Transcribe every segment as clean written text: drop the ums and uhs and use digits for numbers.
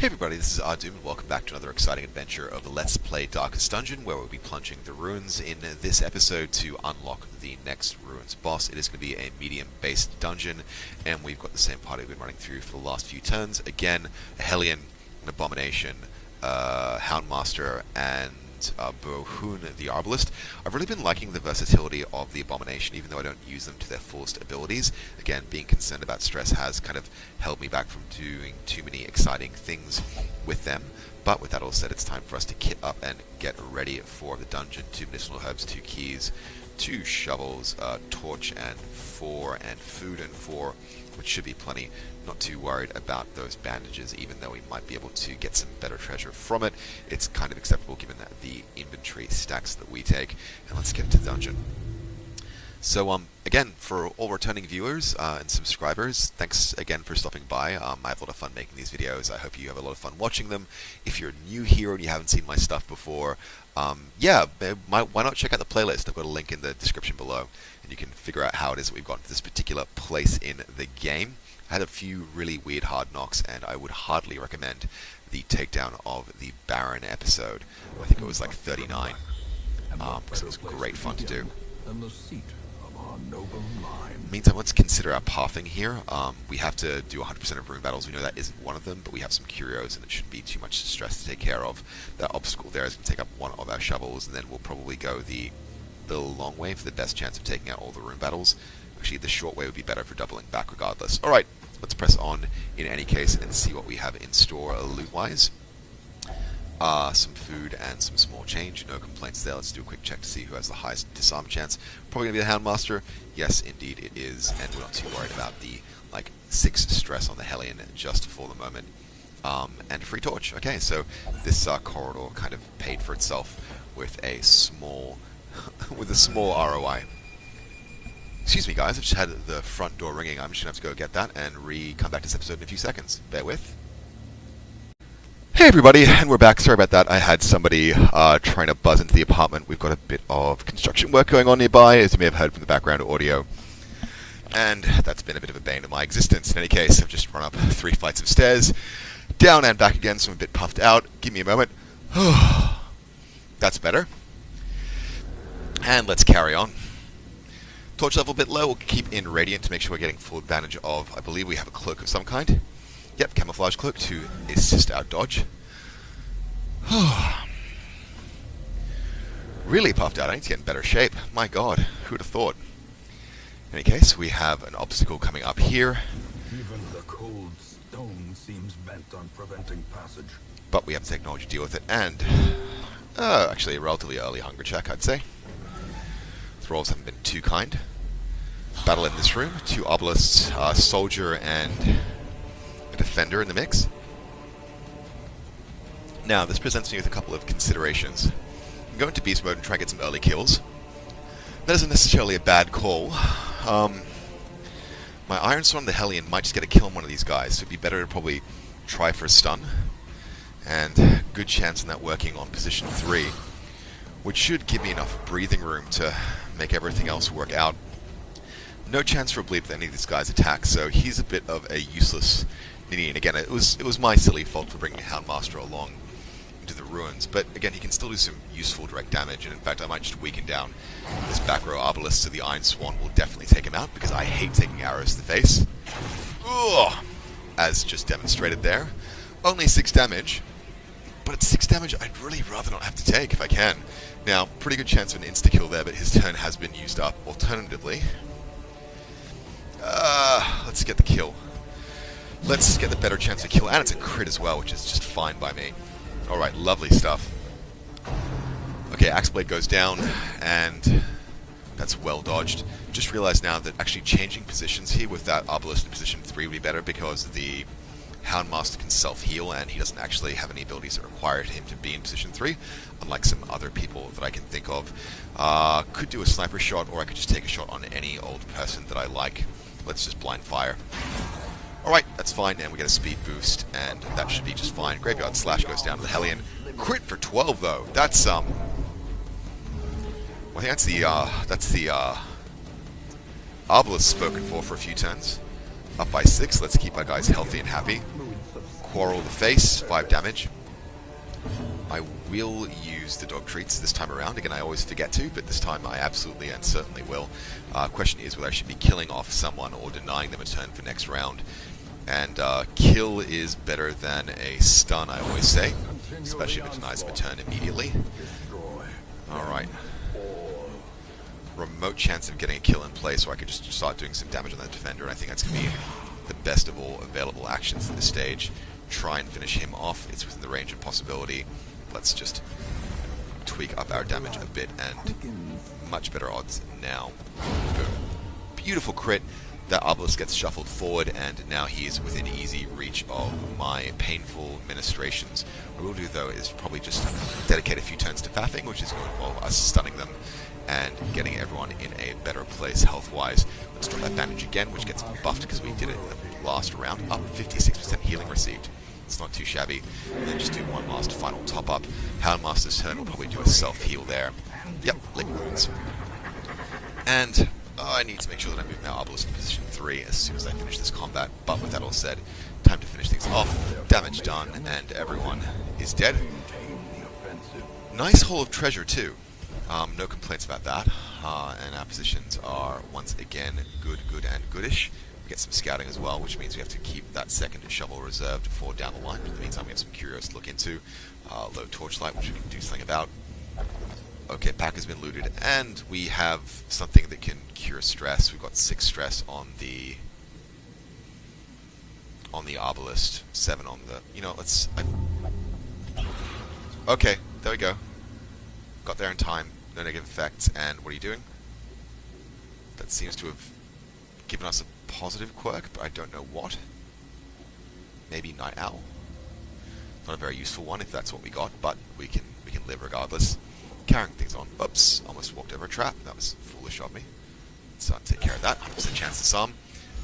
Hey everybody, this is Ahdoom, and welcome back to another exciting adventure of Let's Play Darkest Dungeon, where we'll be plunging the ruins in this episode to unlock the next ruins boss. It is going to be a medium-based dungeon, and we've got the same party we've been running through for the last few turns. Again, a Hellion, an Abomination, Houndmaster, and Ahdoom the Arbalist. I've really been liking the versatility of the Abomination, even though I don't use them to their fullest abilities. Again, being concerned about stress has kind of held me back from doing too many exciting things with them. But with that all said, it's time for us to kit up and get ready for the dungeon. 2 medicinal herbs, 2 keys, 2 shovels, a torch, and 4, and food and 4, which should be plenty. Not too worried about those bandages, even though we might be able to get some better treasure from it. It's kind of acceptable given that the inventory stacks that we take. And let's get into the dungeon. So, again, for all returning viewers and subscribers, thanks again for stopping by. I have a lot of fun making these videos. I hope you have a lot of fun watching them. If you're new here and you haven't seen my stuff before, yeah, why not check out the playlist? I've got a link in the description below, and you can figure out how it is that we've gotten to this particular place in the game. I had a few really weird hard knocks, and I would hardly recommend the takedown of the Baron episode. I think it was like 39, because it was great fun to do. Meantime, let's consider our pathing here. We have to do 100% of rune battles. We know that isn't one of them, but we have some curios, and it shouldn't be too much stress to take care of. That obstacle there is going to take up one of our shovels, and then we'll probably go the long way for the best chance of taking out all the rune battles. Actually, the short way would be better for doubling back regardless. Alright, let's press on in any case and see what we have in store loot-wise. Some food and some small change. No complaints there. Let's do a quick check to see who has the highest disarm chance. Probably going to be the Houndmaster. Yes, indeed it is. And we're not too worried about the, 6 stress on the Hellion just for the moment. And a free torch. Okay, so this corridor kind of paid for itself with a small ROI. Excuse me, guys. I just had the front door ringing. I'm just going to have to go get that and come back to this episode in a few seconds. Bear with. Hey everybody, and we're back. Sorry about that. I had somebody trying to buzz into the apartment. We've got a bit of construction work going on nearby, as you may have heard from the background audio. And that's been a bit of a bane of my existence. In any case, I've just run up 3 flights of stairs, down and back again, so I'm a bit puffed out. Give me a moment. That's better. And let's carry on. Torch level a bit low. We'll keep in Radiant to make sure we're getting full advantage of, I believe we have a cloak of some kind. Yep, camouflage cloak to assist our dodge. Really puffed out. I need to get in better shape. My god, who would have thought? In any case, we have an obstacle coming up here. Even the cold stone seems bent on preventing passage. But we have the technology to deal with it, and actually a relatively early hunger check, I'd say. The rolls haven't been too kind. Battle in this room. 2 obelisks, soldier and defender in the mix. Now, this presents me with a couple of considerations. I'm going to beast mode and try and get some early kills. That isn't necessarily a bad call. My Iron Sword on the Hellion might just get a kill on one of these guys, so it'd be better to probably try for a stun. And good chance in that working on position 3, which should give me enough breathing room to make everything else work out. No chance for a bleed with any of these guys' attacks, so he's a bit of a useless ninny. And again, it was my silly fault for bringing Houndmaster along into the ruins, but again, he can still do some useful direct damage, and in fact, I might just weaken down this back row Obelisk, so the Iron Swan will definitely take him out, because I hate taking arrows to the face. Ugh! As just demonstrated there. Only 6 damage, but it's 6 damage I'd really rather not have to take if I can. Now, pretty good chance of an insta-kill there, but his turn has been used up. Alternatively, let's get the kill. Let's get the better chance of kill, and it's a crit as well, which is just fine by me. Alright, lovely stuff. Okay, Axe Blade goes down, and that's well dodged. Just realized now that actually changing positions here with that Obelisk in position 3 would be better, because the Houndmaster can self-heal, and he doesn't actually have any abilities that require him to be in position 3, unlike some other people that I can think of. Could do a sniper shot, or I could just take a shot on any old person that I like. Let's just blind fire. Alright, that's fine, and we get a speed boost, and that should be just fine. Graveyard Slash goes down to the Hellion. Crit for 12, though. That's, well, I think that's the Obelisk spoken for a few turns. Up by 6, let's keep our guys healthy and happy. Quarrel the face, 5 damage. I will use the dog treats this time around. Again, I always forget to, but this time I absolutely and certainly will. Question is whether I should be killing off someone or denying them a turn for next round. And kill is better than a stun, I always say, especially if it denies them a turn immediately. Alright. Remote chance of getting a kill in place, or I could just start doing some damage on that defender, and I think that's going to be the best of all available actions at this stage. Try and finish him off. It's within the range of possibility. Let's just tweak up our damage a bit, and much better odds now. Boom. Beautiful crit. That obelisk gets shuffled forward, and now he is within easy reach of my painful ministrations. What we'll do, though, is probably just dedicate a few turns to faffing, which is going to involve us stunning them and getting everyone in a better place health-wise. Let's drop that bandage again, which gets buffed because we did it in the last round. Up 56% healing received. It's not too shabby. And then just do one last final top-up. Houndmaster's turn will probably do a self-heal there. Yep, lick wounds. And I need to make sure that I move my obelisk to position 3 as soon as I finish this combat. But with that all said, time to finish things off. Damage done, and everyone is dead. Nice haul of treasure, too. No complaints about that. And our positions are, once again, good, and goodish. We get some scouting as well, which means we have to keep that second shovel reserved for down the line. In the meantime, we have some curios to look into. Low torchlight, which we can do something about. Okay, pack has been looted, and we have something that can cure stress. We've got 6 stress on the obelisk, 7 on the... You know, let's... Okay, there we go. Got there in time. No negative effects. And what are you doing? That seems to have given us a positive quirk, but I don't know what. Maybe Night Owl. Not a very useful one if that's what we got, but we can live regardless. Carrying things on. Oops, almost walked over a trap. That was foolish of me. So I'll take care of that. 100% chance to some.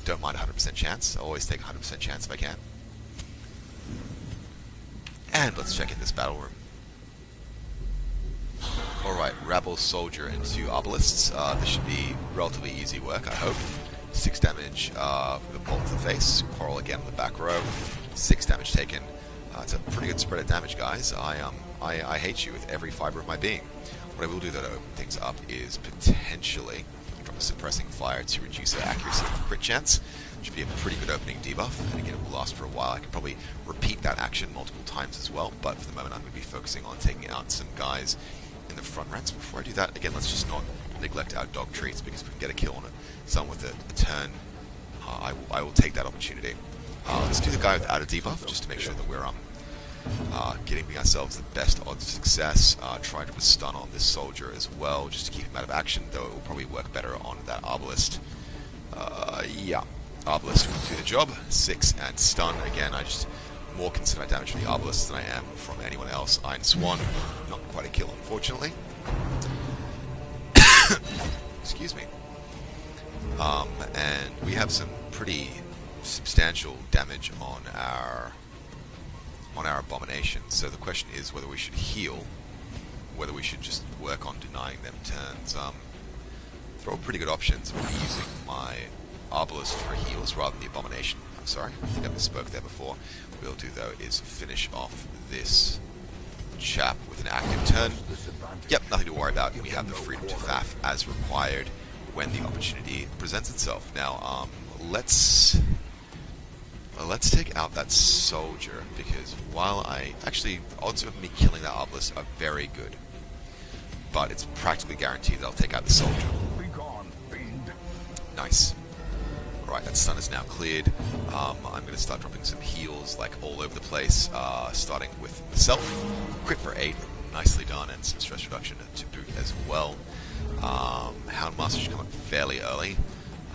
Don't mind 100% chance. I always take 100% chance if I can. And let's check in this battle room. Alright, Rabble, Soldier, and 2 Obelisks. This should be relatively easy work, I hope. 6 damage with a bolt to the face. Quarrel again in the back row. 6 damage taken. It's a pretty good spread of damage, guys. I hate you with every fiber of my being. What I will do, though, to open things up is potentially drop a suppressing fire to reduce the accuracy of crit chance. Should be a pretty good opening debuff, and again, it will last for a while. I can probably repeat that action multiple times as well, but for the moment I'm going to be focusing on taking out some guys in the front ranks. Before I do that, again, let's just not neglect our dog treats, because if we can get a kill on it, someone with a turn, I will take that opportunity. Let's do the guy without a debuff, just to make sure that we're getting ourselves the best odds of success. Try to put a stun on this soldier as well, just to keep him out of action, though it will probably work better on that obelisk. Yeah, obelisk will do the job. 6 and stun. Again, I just more concerned about damage from the obelisk than I am from anyone else. Iron Swan, not quite a kill, unfortunately. Excuse me. And we have some pretty substantial damage on our abomination. So the question is whether we should heal, whether we should just work on denying them turns. They're all pretty good options. I'm using my obelisk for heals rather than the abomination. I'm sorry, I think I misspoke there before. What we'll do, though, is finish off this chap with an active turn. Yep, nothing to worry about. We have the freedom to faff as required when the opportunity presents itself. Now, let's take out that soldier, because while the odds of me killing that obelisk are very good, but it's practically guaranteed that I'll take out the soldier. Nice. Alright, that stun is now cleared. I'm going to start dropping some heals like all over the place, starting with myself. Crit for 8, nicely done, and some stress reduction to boot as well. Houndmaster should come up fairly early.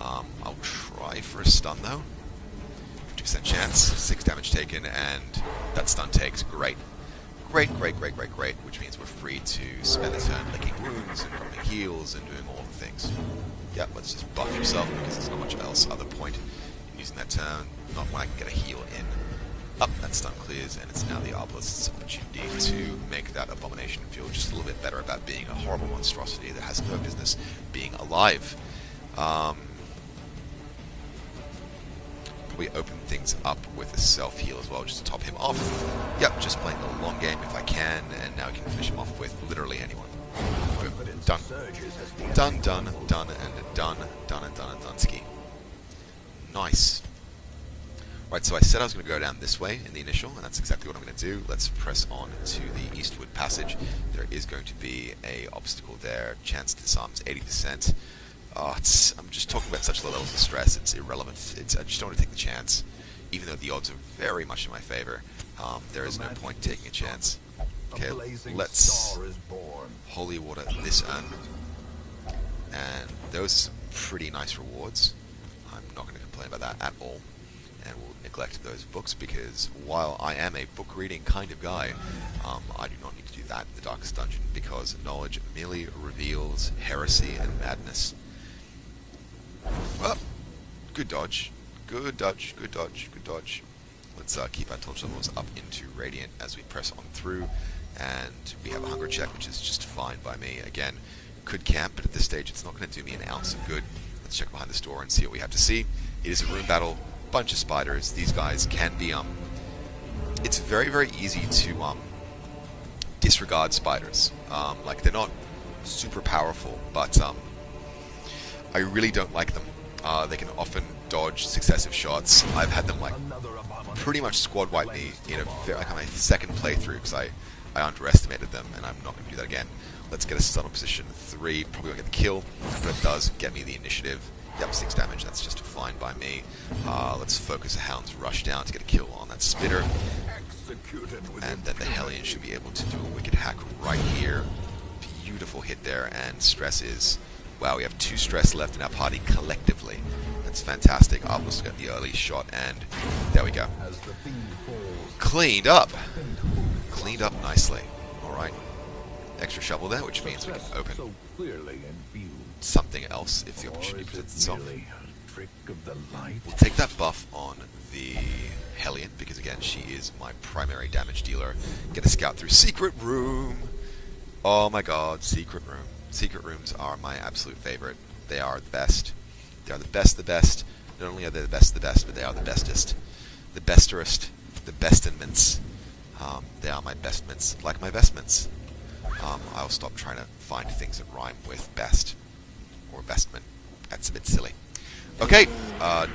I'll try for a stun though. 50% chance, 6 damage taken, and that stun takes. Great. Great, which means we're free to spend the turn licking wounds and dropping heals and doing all the things. Yeah, let's just buff yourself, because there's not much else other point in using that turn, not when I can get a heal in. Up, that stun clears, and it's now the obelisk's opportunity to make that abomination feel just a little bit better about being a horrible monstrosity that has no business being alive. Probably probably open things up with a self-heal as well, just to top him off. Yep, just playing the long game if I can, and now we can finish him off with literally anyone. Boom. Done. Done, done, done, and done, done, and done, and done, ski. Nice. Right, so I said I was going to go down this way in the initial, and that's exactly what I'm going to do. Let's press on to the eastward passage. There is going to be a obstacle there. Chance to disarm is 80%. I'm just talking about such low levels of stress, it's irrelevant. I just don't want to take the chance. Even though the odds are very much in my favor, there is no point taking a chance. Okay, let's holy water this urn. And those are some pretty nice rewards. I'm not going to complain about that at all. And we'll neglect those books because while I am a book reading kind of guy, I do not need to do that in the Darkest Dungeon because knowledge merely reveals heresy and madness. Oh, good dodge. Good dodge, good dodge, good dodge. Let's keep our torch levels up into Radiant as we press on through. And we have a hunger check, which is just fine by me. Again, could camp, but at this stage it's not going to do me an ounce of good. Let's check behind this door and see what we have to see. It is a room battle. Bunch of spiders. These guys can be it's very, very easy to disregard spiders. Like, they're not super powerful, but I really don't like them. They can often dodge successive shots. I've had them like pretty much squad wipe me in like on my second playthrough because I underestimated them, and I'm not going to do that again. Let's get a stun on position 3. Probably won't get the kill, but it does get me the initiative. Yep, 6 damage, that's just fine by me. Let's focus a Hound's Rush down to get a kill on that Spitter. And then the Hellion should be able to do a wicked hack right here. Beautiful hit there, and stress is... Wow, we have 2 stress left in our party collectively. That's fantastic. Almost got the early shot, and there we go. Cleaned up. Cleaned up nicely. Alright. Extra shovel there, which means we can open something else if the opportunity presents itself. We'll take that buff on the Hellion, because again, she is my primary damage dealer. Get a scout through Secret Room! Oh my god, Secret Room. Secret Rooms are my absolute favorite. They are the best. They are the best, the best. Not only are they the best, but they are the bestest. The besterest. The bestinments. They are my bestments, like my vestments. I'll stop trying to find things that rhyme with best. Or vestment. That's a bit silly. Okay,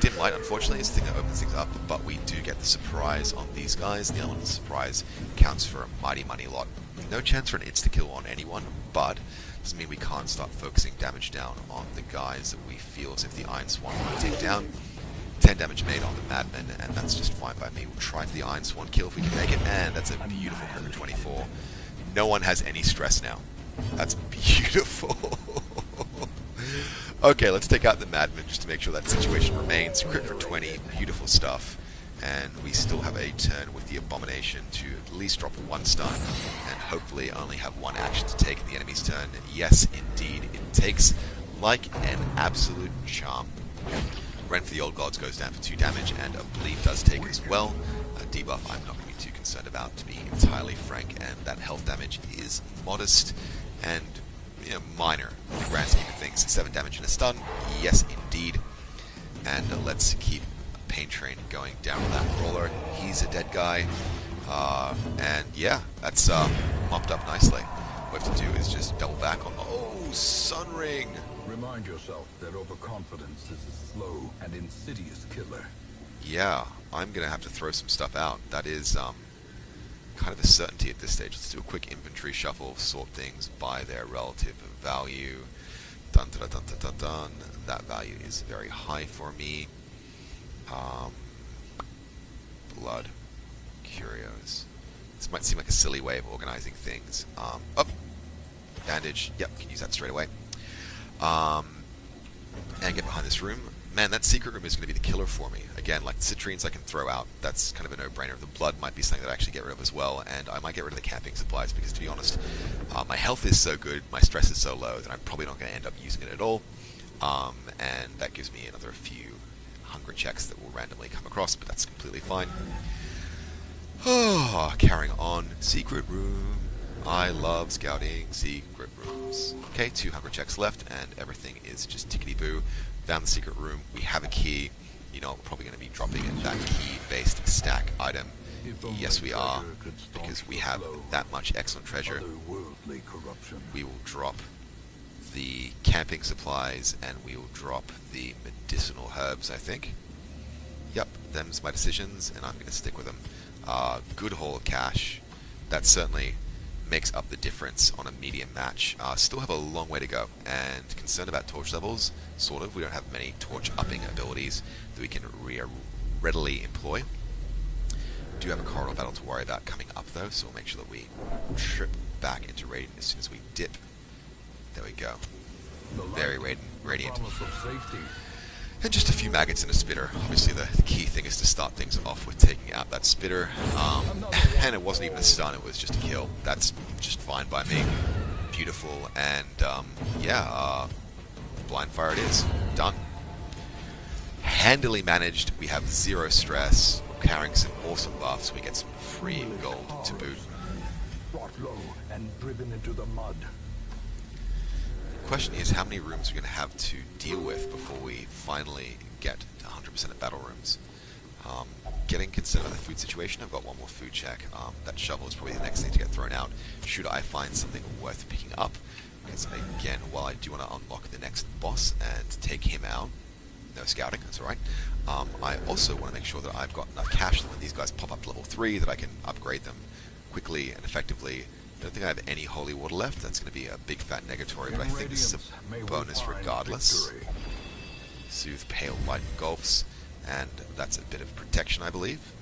Dim Light, unfortunately, is the thing that opens things up, but we do get the surprise on these guys. The element of surprise counts for a mighty lot. No chance for an insta-kill on anyone, but doesn't mean we can't start focusing damage down on the guys that we feel as if the Iron Swan will take down. 10 damage made on the Madman, and that's just fine by me. We'll try for the Iron Swan kill if we can make it, and that's a beautiful crit for 24. No one has any stress now. That's beautiful. Okay, let's take out the Madman just to make sure that situation remains. Crit for 20, beautiful stuff. And we still have a turn with the Abomination to at least drop 1 stun, and hopefully only have 1 action to take in the enemy's turn. Yes, indeed, it takes like an absolute charm. Rent for the Old Gods goes down for 2 damage, and a Bleed does take as well. A debuff I'm not going to be too concerned about, to be entirely frank, and that health damage is modest and minor in the grand scheme of things. 7 damage and a stun, yes indeed. And let's keep Pain Train going down on that Brawler. He's a dead guy. And yeah, that's mopped up nicely. What we have to do is just double back on the... Oh, Sun Ring! Remind yourself that overconfidence is a slow and insidious killer. Yeah, I'm going to have to throw some stuff out. That is kind of a certainty at this stage. Let's do a quick inventory shuffle, sort things by their relative value. Dun dun dun dun dun dun. That value is very high for me. Blood. Curios. This might seem like a silly way of organizing things. Oh! Bandage. Yep, can use that straight away. And get behind this room. Man, that secret room is going to be the killer for me. Again, like the citrines I can throw out, that's kind of a no-brainer. The blood might be something that I actually get rid of as well, and I might get rid of the camping supplies because, to be honest, my health is so good, my stress is so low, that I'm probably not going to end up using it at all. And that gives me another few hunger checks that will randomly come across, but that's completely fine. Oh, carrying on. Secret room. I love scouting secret rooms. Okay, 2 hunger checks left, and everything is just tickety-boo. Found the secret room. We have a key. You know, we're probably going to be dropping in that key-based stack item. Yes, we are, because we have that much excellent treasure. We will drop the camping supplies, and we will drop the medicinal herbs, I think. Yep, them's my decisions, and I'm going to stick with them. Good haul of cash. That certainly makes up the difference on a medium match. Still have a long way to go, and concerned about torch levels, sort of. We don't have many torch upping abilities that we can readily employ. Do have a corridor battle to worry about coming up though, so we'll make sure that we trip back into radiant as soon as we dip. There we go. Very radiant. And just a few maggots and a spitter. Obviously the key thing is to start things off with taking out that spitter. And it wasn't even a stun, it was just a kill. That's just fine by me. Beautiful, and blind fire it is. Done. Handily managed. We have zero stress. We're carrying some awesome buffs. We get some free gold to boot. Brought low and driven into the mud. The question is how many rooms we're going to have to deal with before we finally get to 100% of battle rooms. Getting concerned about the food situation. I've got one more food check. That shovel is probably the next thing to get thrown out, should I find something worth picking up. Because again, while I do want to unlock the next boss and take him out, no scouting, that's alright, I also want to make sure that I've got enough cash that when these guys pop up to level 3 that I can upgrade them quickly and effectively. I don't think I have any holy water left. That's going to be a big fat negatory, but I think this is a bonus regardless. Soothe Pale Light Engulfs, and that's a bit of protection, I believe.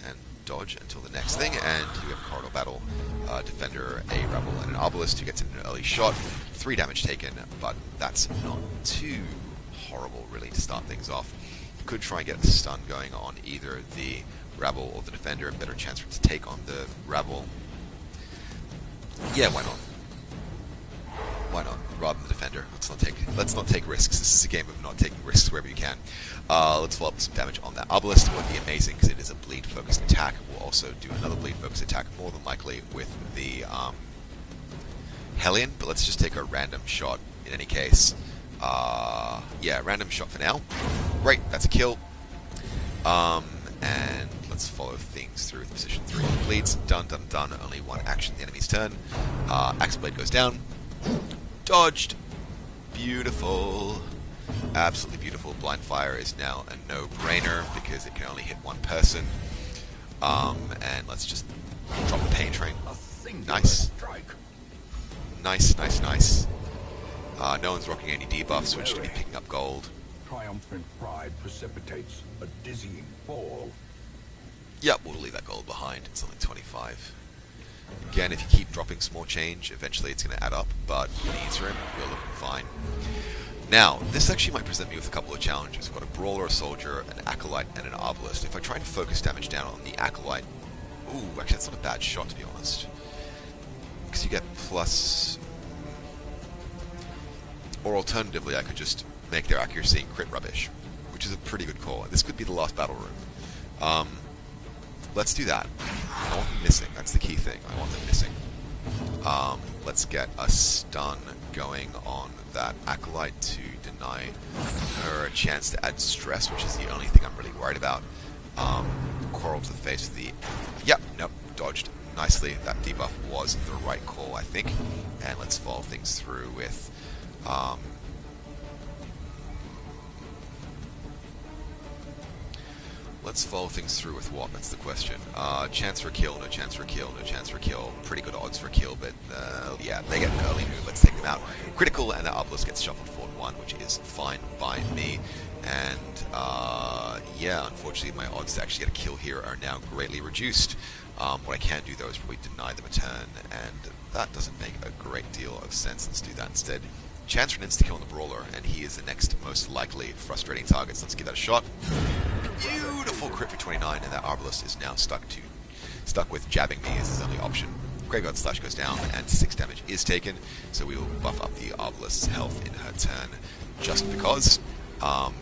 And dodge until the next thing, and we have Corridor Battle, Defender, a Rebel, and an Obelisk who gets in an early shot. 3 damage taken, but that's not too horrible, really, to start things off. Could try and get a stun going on either the Rebel or the Defender, a better chance for it to take on the Rebel. Yeah, why not? Why not? Rather than the Defender. Let's not take risks. This is a game of not taking risks wherever you can. Let's follow up with some damage on that Obelisk. It would be amazing because it is a bleed-focused attack. We'll also do another bleed-focused attack, more than likely with the Hellion, but let's just take a random shot in any case. Yeah, random shot for now. Great, that's a kill. And let's follow things through with position 3. Bleeds, done. Only one action the enemy's turn. Axe Blade goes down. Dodged. Beautiful. Absolutely beautiful. Blind Fire is now a no-brainer because it can only hit one person. And let's just drop the Pain Train. Nice. Nice. No one's rocking any debuffs, which should be picking up gold. Triumphant pride precipitates a dizzying fall. Yep, we'll leave that gold behind. It's only 25. Again, if you keep dropping small change, eventually it's going to add up, but in the interim, we're looking fine. Now, this actually might present me with a couple of challenges. We've got a Brawler, a Soldier, an Acolyte, and an Obelisk. If I try and focus damage down on the Acolyte... Ooh, actually that's not a bad shot, to be honest. Because you get plus... Or alternatively, I could just make their accuracy and crit rubbish, which is a pretty good call. This could be the last battle room. Let's do that. I want them missing. That's the key thing. I want them missing. Let's get a stun going on that Acolyte to deny her a chance to add stress, which is the only thing I'm really worried about. Coral to the face of the... Yep, nope, dodged nicely. That debuff was the right call, I think. And let's follow things through with... Let's follow things through with what? That's the question. Chance for a kill, no chance for a kill, no chance for a kill. Pretty good odds for a kill, but yeah, they get an early move. Let's take them out. Critical, and the Obelisk gets shuffled forward 1, which is fine by me. And yeah, unfortunately, my odds to actually get a kill here are now greatly reduced. What I can do, though, is probably deny them a turn, and that doesn't make a great deal of sense. Let's do that instead. Chance for an insta-kill on the Brawler, and he is the next most likely frustrating target. So let's give that a shot. Beautiful crit for 29, and that Obelisk is now stuck with jabbing me as his only option. Graveyard Slash goes down, and 6 damage is taken, so we will buff up the Obelisk's health in her turn, just because. But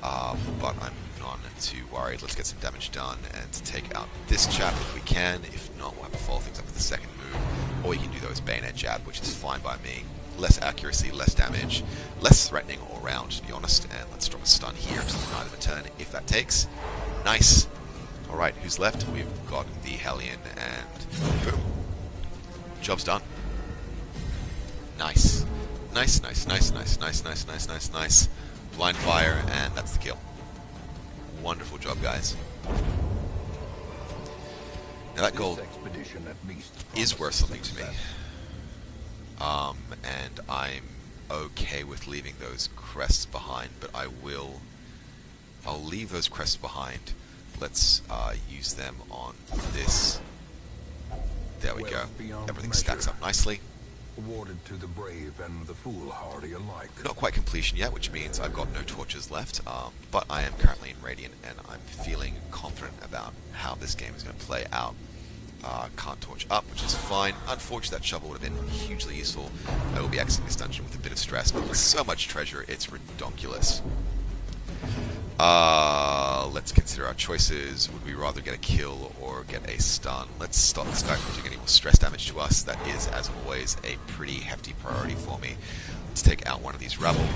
I'm not too worried. Let's get some damage done and take out this chap if we can. If not, we'll have to follow things up with the second move, or you can do those bayonet jab, which is fine by me. less accuracy, less damage, less threatening all around, to be honest. And let's drop a stun here to the night of a turn, if that takes. Nice. Alright, who's left? We've got the Hellion, and boom. Job's done. Nice. Nice, nice, nice, nice, nice, nice, nice, nice, nice. Blind fire, and that's the kill. Wonderful job, guys. Now that gold is worth something to me. And I'm okay with leaving those crests behind, but I'll leave those crests behind. Let's use them on this. There we go. Everything stacks up nicely. Awarded to the brave and the foolhardy alike. Not quite completion yet, which means I've got no torches left, but I am currently in Radiant, and I'm feeling confident about how this game is going to play out. Can't torch up, which is fine. Unfortunately, that shovel would have been hugely useful. I will be exiting this dungeon with a bit of stress, but with so much treasure, it's ridiculous. Let's consider our choices. Would we rather get a kill or get a stun? Let's stop this guy from doing any more stress damage to us. That is, as always, a pretty hefty priority for me. Let's take out one of these rabble.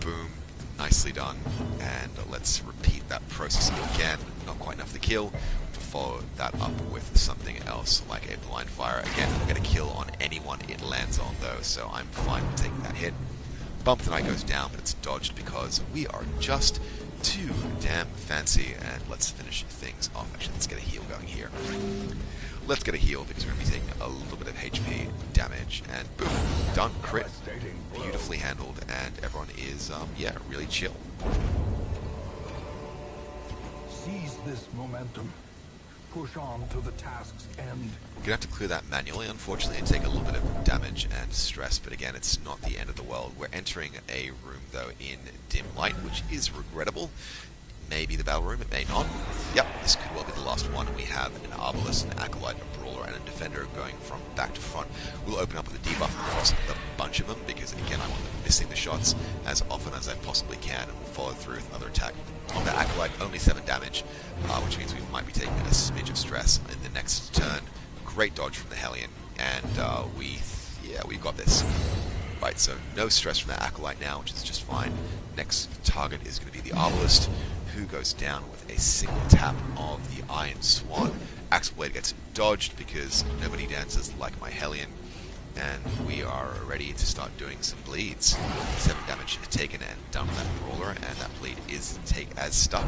Boom. Nicely done. And let's repeat that process again. Not quite enough to kill. To follow that up with something else, like a blind fire. Again, we'll get a kill on anyone it lands on, though, so I'm fine with taking that hit. Bump the Knight goes down, but it's dodged because we are just too damn fancy. And let's finish things off. Actually, let's get a heal going here. Let's get a heal because we're going to be taking a little bit of HP damage. And boom, done, crit. Beautifully handled, and everyone is, yeah, really chill. Seize this momentum. Push on to the task's end. We're going to have to clear that manually, unfortunately, and take a little bit of damage and stress, but again, it's not the end of the world. We're entering a room, though, in dim light, which is regrettable. Maybe the battle room, it may not. Yep, this could well be the last one. We have an Arbalest, an Acolyte, a Brawler, and a Defender going from back to front. We'll open up with a debuff across a bunch of them, because again, I want them missing the shots as often as I possibly can, and we'll follow through with another attack. On the Acolyte, only 7 damage, which means we might be taking a smidge of stress in the next turn. Great dodge from the Hellion, and we've got this. Right, so no stress from the Acolyte now, which is just fine. Next target is going to be the Arbalest, who goes down with a single tap of the Iron Swan. Axe Blade gets dodged because nobody dances like my Hellion, and we are ready to start doing some bleeds. 7 damage taken and done with that Brawler, and that bleed is as stuck.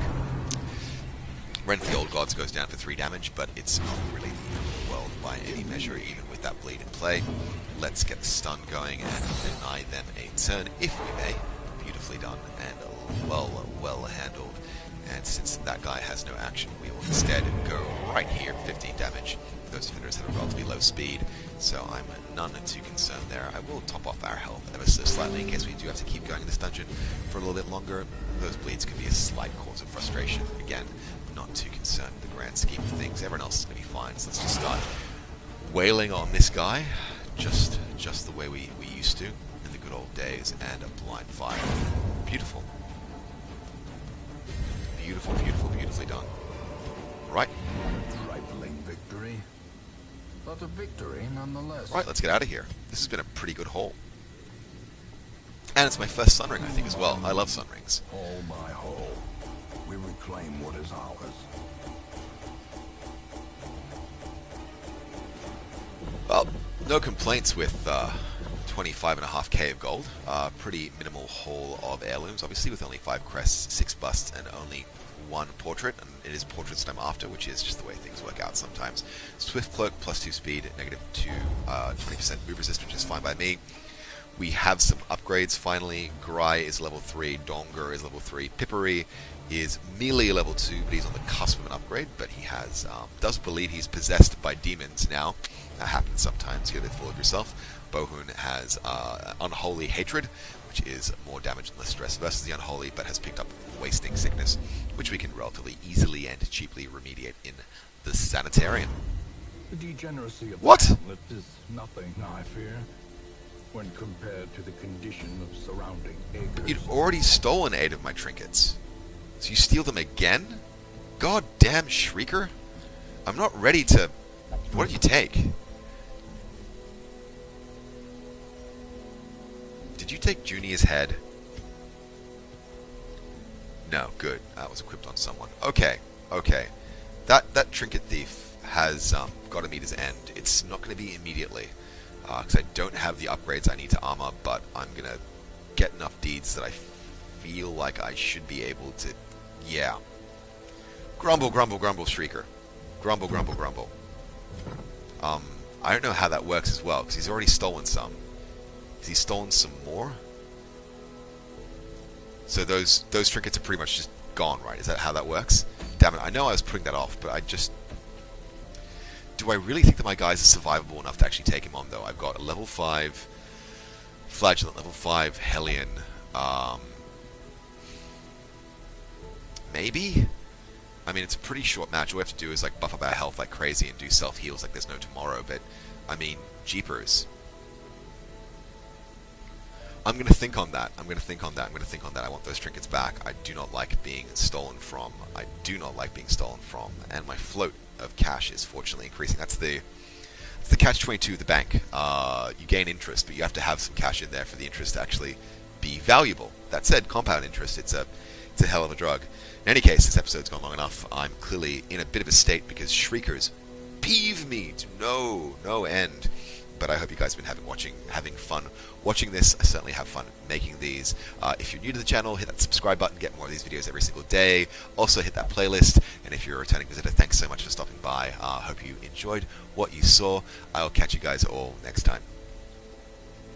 Rend for the Old Gods goes down for 3 damage, but it's not really the end of the world by any measure, even with that bleed in play. Let's get the stun going and deny them a turn, if we may. Beautifully done and well handled. And since that guy has no action, we will instead go right here, 15 damage. Those defenders have a relatively low speed, so I'm none too concerned there. I will top off our health ever so slightly in case we do have to keep going in this dungeon for a little bit longer. Those bleeds can be a slight cause of frustration. Again, not too concerned with the grand scheme of things. Everyone else is going to be fine, so let's just start wailing on this guy, just the way we used to in the good old days, and a blind fire. Beautiful. Beautiful, beautiful, beautifully done. Right. Trifling victory, but a victory nonetheless. Right, let's get out of here. This has been a pretty good haul. And it's my first Sun Ring, I think, as well. I love Sun Rings. All by all, we reclaim what is ours. Well, no complaints with 25.5k of gold. Pretty minimal haul of heirlooms, obviously, with only 5 crests, 6 busts, and only 1 portrait. And it is portraits time after, which is just the way things work out sometimes. Swift Cloak, plus 2 speed, -2, 20% move resist, which is fine by me. We have some upgrades, finally. Grai is level 3, Donger is level 3, Pippery is melee level 2, but he's on the cusp of an upgrade, but he has, does believe he's possessed by demons now. That happens sometimes, get a bit full of yourself. Bohun has Unholy Hatred, which is more damage and less stress versus the Unholy, but has picked up Wasting Sickness, which we can relatively easily and cheaply remediate in the Sanitarium. The degeneracy of What? the hamlet is nothing, I fear, when compared to the condition of surrounding acres. You'd already stolen 8 of my trinkets, so you steal them again? God damn Shrieker! I'm not ready to... What did you take? Did you take Junior's head? No, good. That was equipped on someone. Okay, okay. That Trinket Thief has got to meet his end. It's not going to be immediately, because I don't have the upgrades I need to armor, but I'm going to get enough deeds that I feel like I should be able to... Yeah. Grumble, grumble, grumble, Shrieker. Grumble, grumble, grumble. I don't know how that works as well, because he's already stolen some. Has he stolen some more? So those trinkets are pretty much just gone, right? Is that how that works? Damn it, I know I was putting that off, but I just... Do I really think that my guys are survivable enough to actually take him on, though? I've got a level 5 Flagellant, level 5 Hellion. Maybe? I mean, it's a pretty short match. All we have to do is like buff up our health like crazy and do self-heals like there's no tomorrow, but, I mean, jeepers. I'm going to think on that. I'm going to think on that. I'm going to think on that. I want those trinkets back. I do not like being stolen from. I do not like being stolen from. And my float of cash is fortunately increasing. That's the catch-22 of the bank. You gain interest, but you have to have some cash in there for the interest to actually be valuable. That said, compound interest, it's a hell of a drug. In any case, this episode's gone long enough. I'm clearly in a bit of a state because Shriekers peeve me to no end. But I hope you guys have been having fun watching this. I certainly have fun making these. If you're new to the channel, hit that subscribe button, get more of these videos every single day. Also hit that playlist, and if you're a returning visitor, thanks so much for stopping by. Hope you enjoyed what you saw. I'll catch you guys all next time.